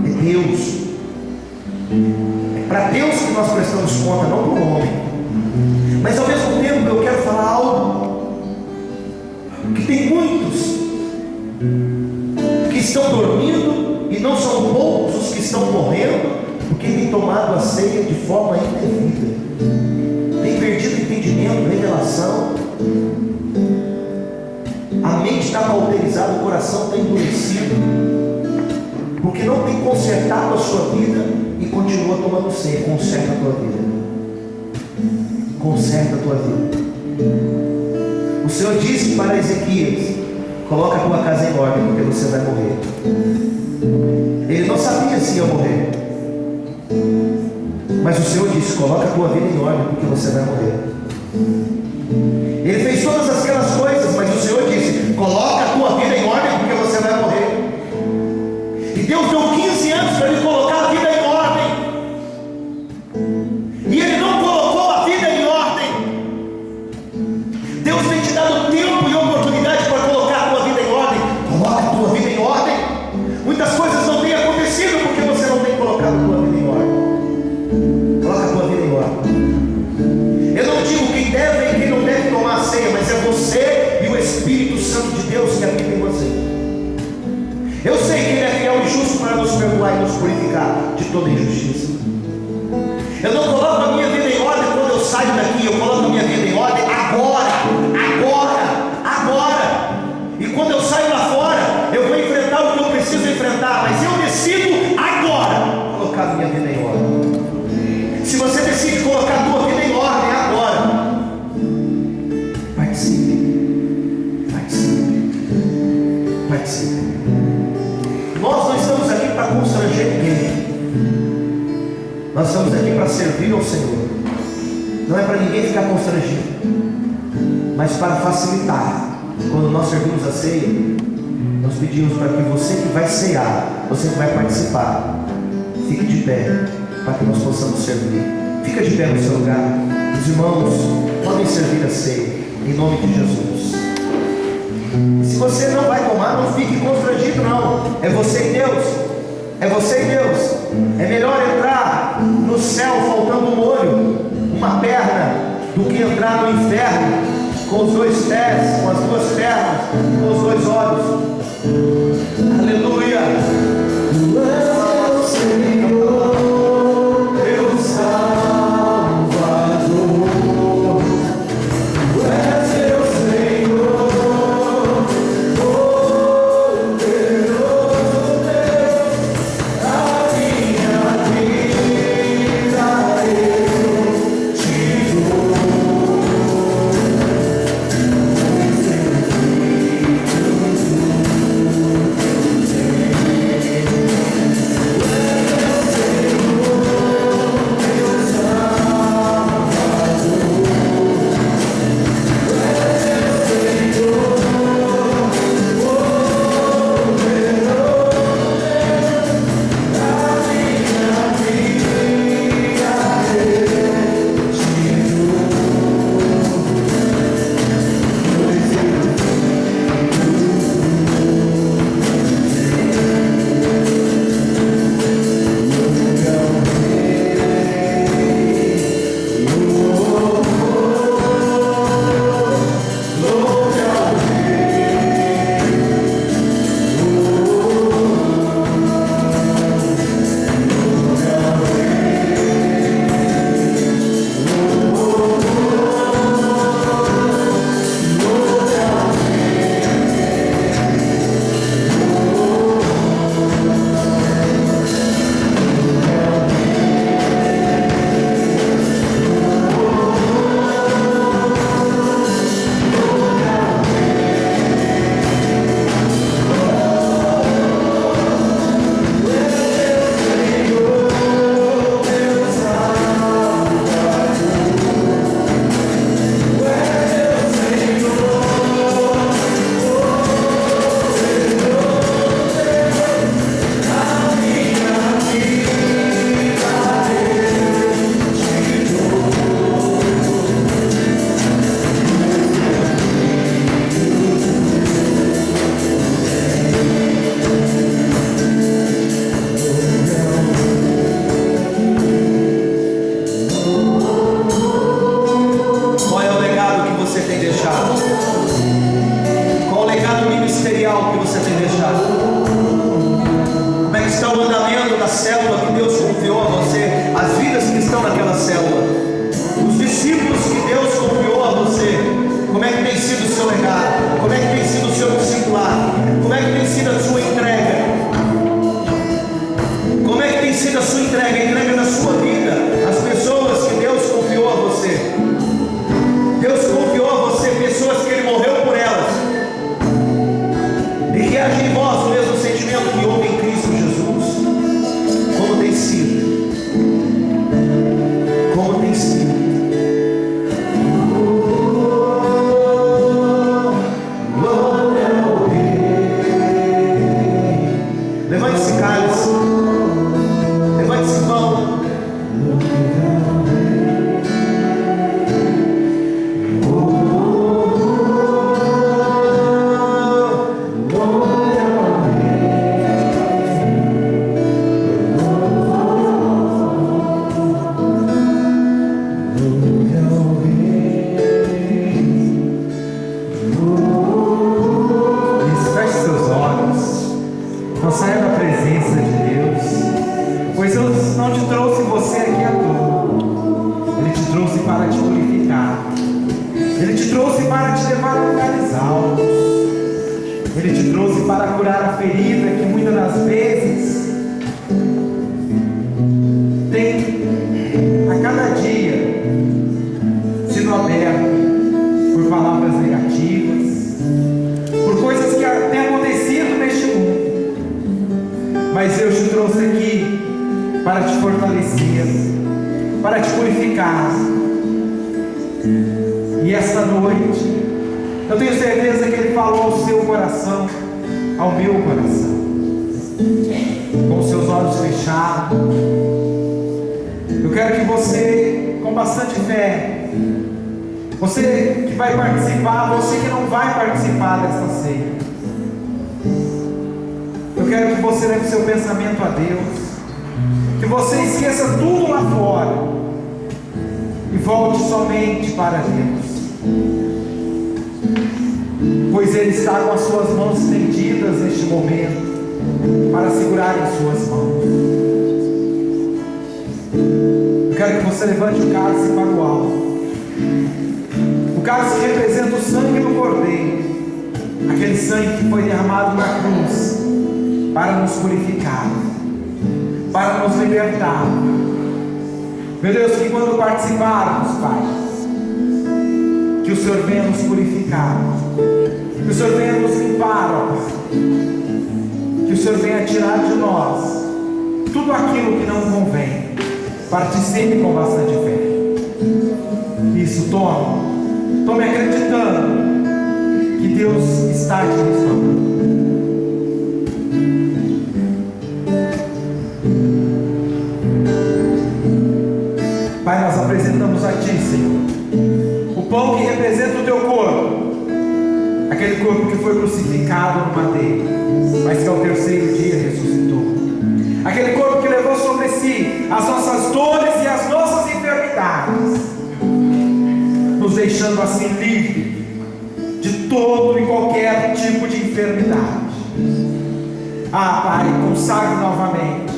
É Deus. É para Deus que nós prestamos conta, não para o homem. Mas ao mesmo tempo eu quero falar algo que tem muitos que estão dormindo, e não são poucos os que estão morrendo, porque têm tomado a ceia de forma indevida, têm perdido entendimento, revelação. A mente está cauterizada, o coração está endurecido, porque não tem consertado a sua vida e continua tomando ceia. Conserta a tua vida. Conserta a tua vida. O Senhor disse para Ezequias: coloca a tua casa em ordem, porque você vai morrer. Ele não sabia se ia morrer, mas o Senhor disse: coloca a tua vida em ordem, porque você vai morrer. Ele fez todas aquelas coisas, mas o Senhor disse: coloca a tua vida em ordem, porque você vai morrer. E Deus deu 15 anos para ele colocar a vida em ordem, e ele não colocou a vida em ordem. Deus tem te dado tempo e oportunidade para colocar a tua vida em ordem. Coloca a tua vida em ordem. Muitas coisas não têm acontecido porque você não tem colocado a tua vida em ordem. Coloca a tua vida em ordem. Eu não digo quem deve e quem não deve tomar a ceia, mas é você e o Espírito Santo de Deus que habita em você. Eu sei que Ele é fiel e justo para nos perdoar e nos purificar de toda injustiça. Eu não coloco a minha vida em ordem quando eu saio daqui, eu coloco a minha vida em ordem agora. E quando eu saio lá fora, eu vou enfrentar o que eu preciso enfrentar, mas eu decido agora colocar a minha vida em ordem. Se você decide colocar a tua vida em ordem agora, participe. Nós não estamos aqui para constranger ninguém. Nós estamos aqui para servir ao Senhor. Não é para ninguém ficar constrangido, mas para facilitar. Quando nós servimos a ceia, nós pedimos para que você que vai cear, você que vai participar, fique de pé, para que nós possamos servir. Fica de pé no seu lugar. Os irmãos podem servir a ceia, em nome de Jesus. Se você não vai tomar, não fique constrangido não. É você e Deus. É você e Deus. É melhor entrar no céu faltando um olho, uma perna, do que entrar no inferno com os dois pés, com as duas pernas, com os dois olhos. Aleluia. Tu és o Senhor, meu Salvador. Tu és meu Senhor, poderoso Deus. A minha vida eu te dou. Ele te trouxe para curar a ferida que muitas das vezes tem a cada dia sido aberto por palavras negativas, por coisas que têm acontecido neste mundo. Mas Deus te trouxe aqui para te fortalecer, para te purificar. E esta noite, eu tenho certeza que Ele falou ao seu coração, ao meu coração, com os seus olhos fechados. Eu quero que você, com bastante fé, você que vai participar, você que não vai participar desta ceia, eu quero que você leve seu pensamento a Deus, que você esqueça tudo lá fora e volte somente para Deus, pois Ele está com as suas mãos estendidas neste momento para segurar em suas mãos. Eu quero que você levante o cálice para o alto. O cálice representa o sangue do Cordeiro, aquele sangue que foi derramado na cruz para nos purificar, para nos libertar. Meu Deus, que quando participarmos, Pai, que o Senhor venha nos purificar, que o Senhor venha nos limpar, ó Pai, que o Senhor venha tirar de nós tudo aquilo que não convém. Participe com bastante fé. Isso, tome acreditando que Deus está te restaurando. Pai, nós apresentamos a Ti, Senhor, o pão que representa o Teu corpo, aquele corpo que foi crucificado no madeiro, mas que ao terceiro dia ressuscitou, aquele corpo que levou sobre si as nossas dores e as nossas enfermidades, nos deixando assim livre de todo e qualquer tipo de enfermidade. Ah, Pai, consagre novamente,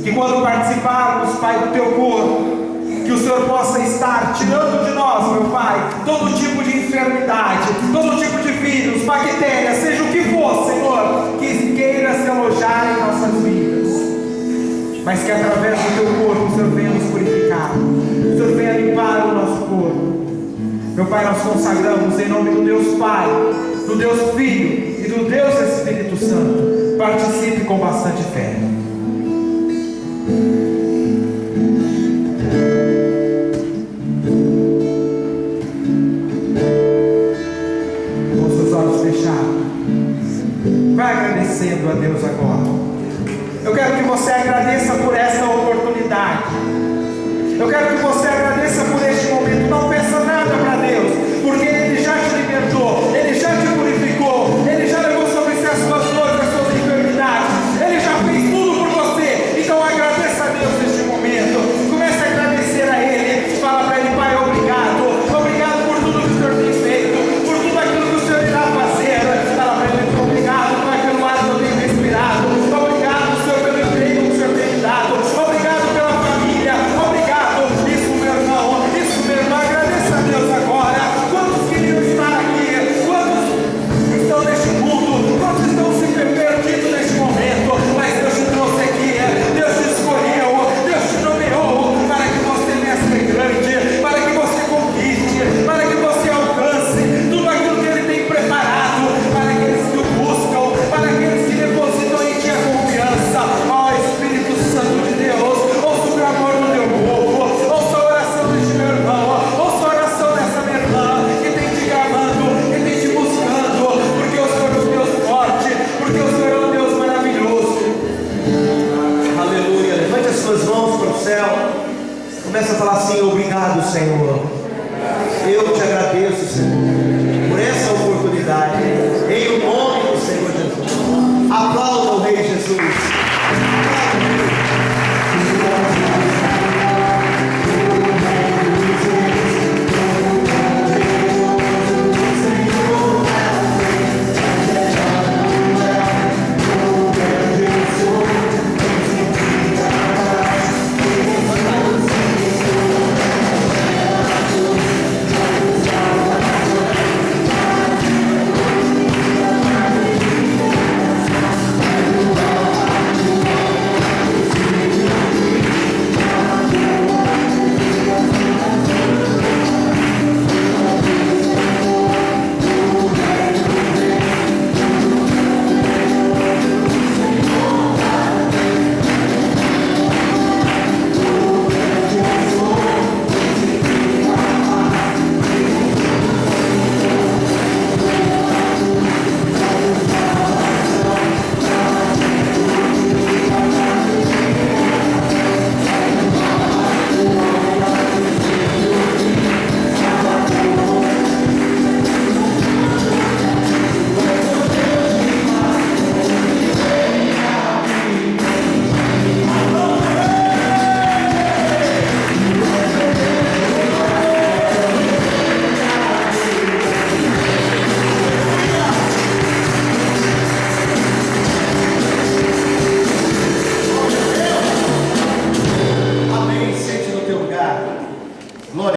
que quando participarmos, Pai, do Teu corpo, que o Senhor possa estar tirando de nós, meu Pai, todo tipo de enfermidade, todo tipo de vírus, bactérias, seja o que for, Senhor, que queira se alojar em nossas vidas, mas que através do Teu corpo o Senhor venha nos purificar, o Senhor venha limpar o nosso corpo. Meu Pai, nós consagramos em nome do Deus Pai, do Deus Filho e do Deus Espírito Santo. Participe com bastante fé. Vai agradecendo a Deus agora. Eu quero que você agradeça por essa oportunidade. Eu quero que você agradeça por este momento. Não pense